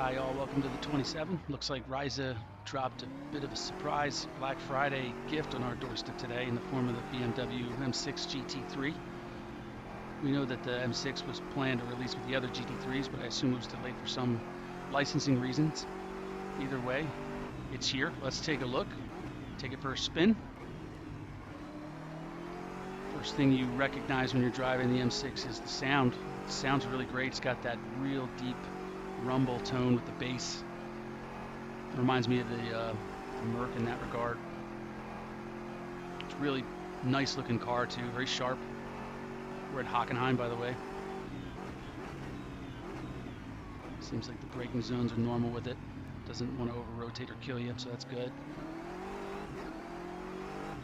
Hi all, welcome to the 27. Looks like Ryza dropped a bit of a surprise Black Friday gift on our doorstep today in the form of the BMW M6 GT3. We know that the M6 was planned to release with the other GT3s, but I assume it was delayed for some licensing reasons. Either way, it's here. Let's take a look, take it for a spin. First thing you recognize when you're driving the M6 is the sound. It sounds really great. It's got that real deep rumble tone with the bass. It reminds me of the Merc in that regard. It's a really nice looking car too, very sharp. We're at Hockenheim, by the way. Seems like the braking zones are normal with it. Doesn't want to over-rotate or kill you, so that's good.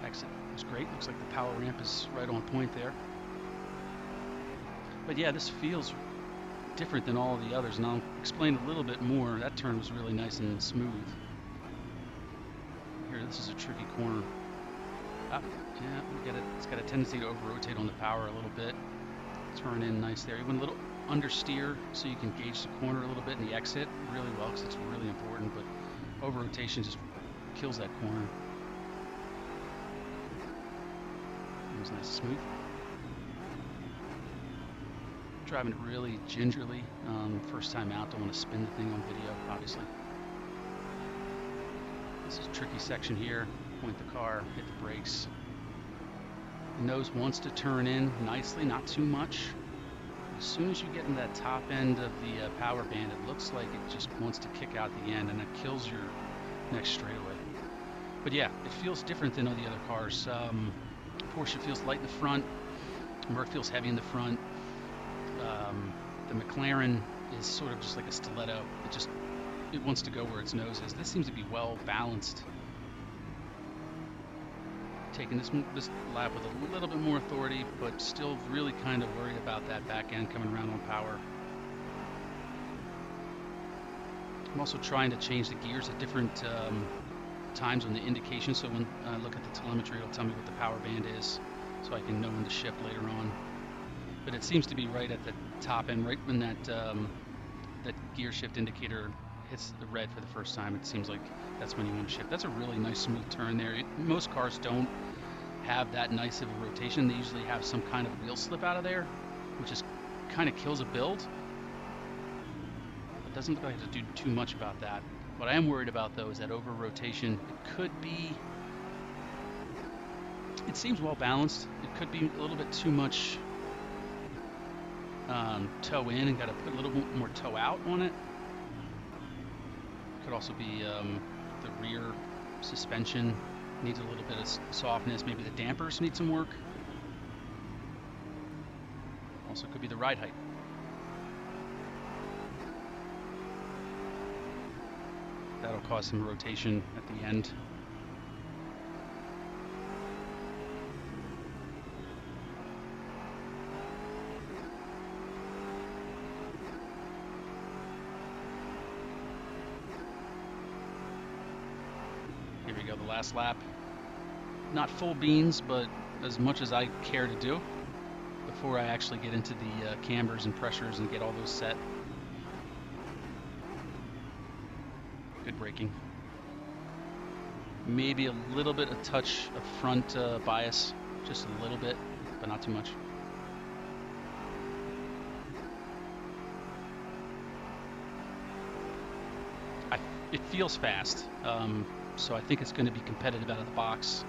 Exit was great. Looks like the power ramp is right on point there. But yeah, this feels different than all the others, and I'll explain a little bit more. That turn was really nice and smooth. Here, this is a tricky corner. Yeah, we get it. It's got a tendency to over-rotate on the power a little bit. Turn in nice there. You want a little understeer so you can gauge the corner a little bit and the exit really well, because it's really important, but over-rotation just kills that corner. It was nice and smooth. Driving it really gingerly. First time out, don't want to spin the thing on video, obviously. This is a tricky section here. Point the car, hit the brakes. The nose wants to turn in nicely, not too much. As soon as you get in that top end of the power band, it looks like it just wants to kick out the end, and it kills your next straightaway. But yeah, it feels different than all the other cars. Porsche feels light in the front. Merc feels heavy in the front. The McLaren is sort of just like a stiletto. It wants to go where its nose is. This seems to be well balanced. Taking this lap with a little bit more authority, but still really kind of worried about that back end coming around on power. I'm also trying to change the gears at different times on the indication, so when I look at the telemetry, it'll tell me what the power band is, so I can know when to shift later on. But it seems to be right at the top end, right when that gear shift indicator hits the red for the first time. It seems like that's when you want to shift. That's a really nice smooth turn there. Most cars don't have that nice of a rotation. They usually have some kind of wheel slip out of there, which is kind of kills a build. It doesn't look like I have to do too much about that. What I am worried about though is that over rotation. It could be. It seems well balanced. It could be a little bit too much toe in, and got to put a little bit more toe out on it. Could also be the rear suspension needs a little bit of softness. Maybe the dampers need some work. Also could be the ride height. That'll cause some rotation at the end. Here we go, the last lap. Not full beans, but as much as I care to do before I actually get into the cambers and pressures and get all those set. Good braking. Maybe a little bit, a touch of front bias, just a little bit, but not too much. It feels fast. So I think it's going to be competitive out of the box.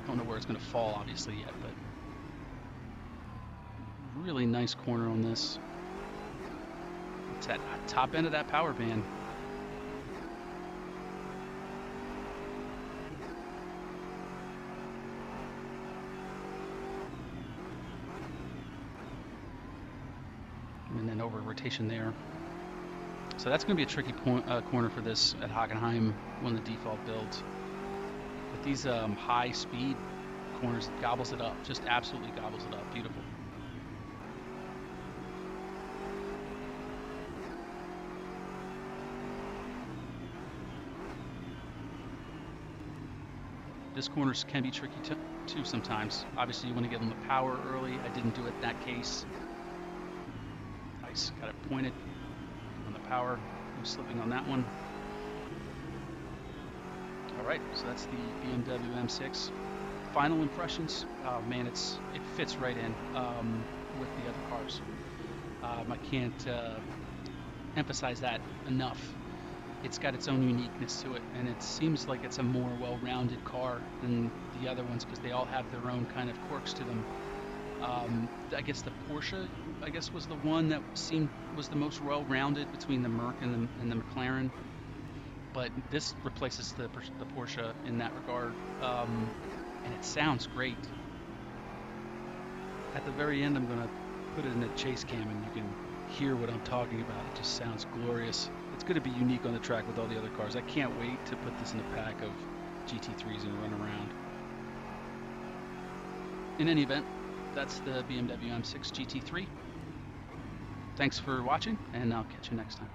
Don't know where it's going to fall obviously yet, but really nice corner on this. It's at the top end of that power band. And then over rotation there. So that's going to be a tricky corner for this at Hockenheim, one of the default builds. But these high speed corners, gobbles it up, just absolutely gobbles it up. Beautiful. This corners can be tricky too sometimes. Obviously you want to give them the power early. I didn't do it in that case. I nice. Got it pointed on the power. No slipping on that one. All right, so that's the BMW M6. Final impressions. Oh man, it fits right in with the other cars. I can't emphasize that enough. It's got its own uniqueness to it, and it seems like it's a more well-rounded car than the other ones because they all have their own kind of quirks to them. I guess the Porsche, was the one that was the most well-rounded between the Merc and the McLaren. But this replaces the Porsche in that regard, and it sounds great. At the very end, I'm gonna put it in a chase cam, and you can hear what I'm talking about. It just sounds glorious. It's going to be unique on the track with all the other cars. I can't wait to put this in a pack of GT3s and run around. In any event, that's the BMW M6 GT3. Thanks for watching, and I'll catch you next time.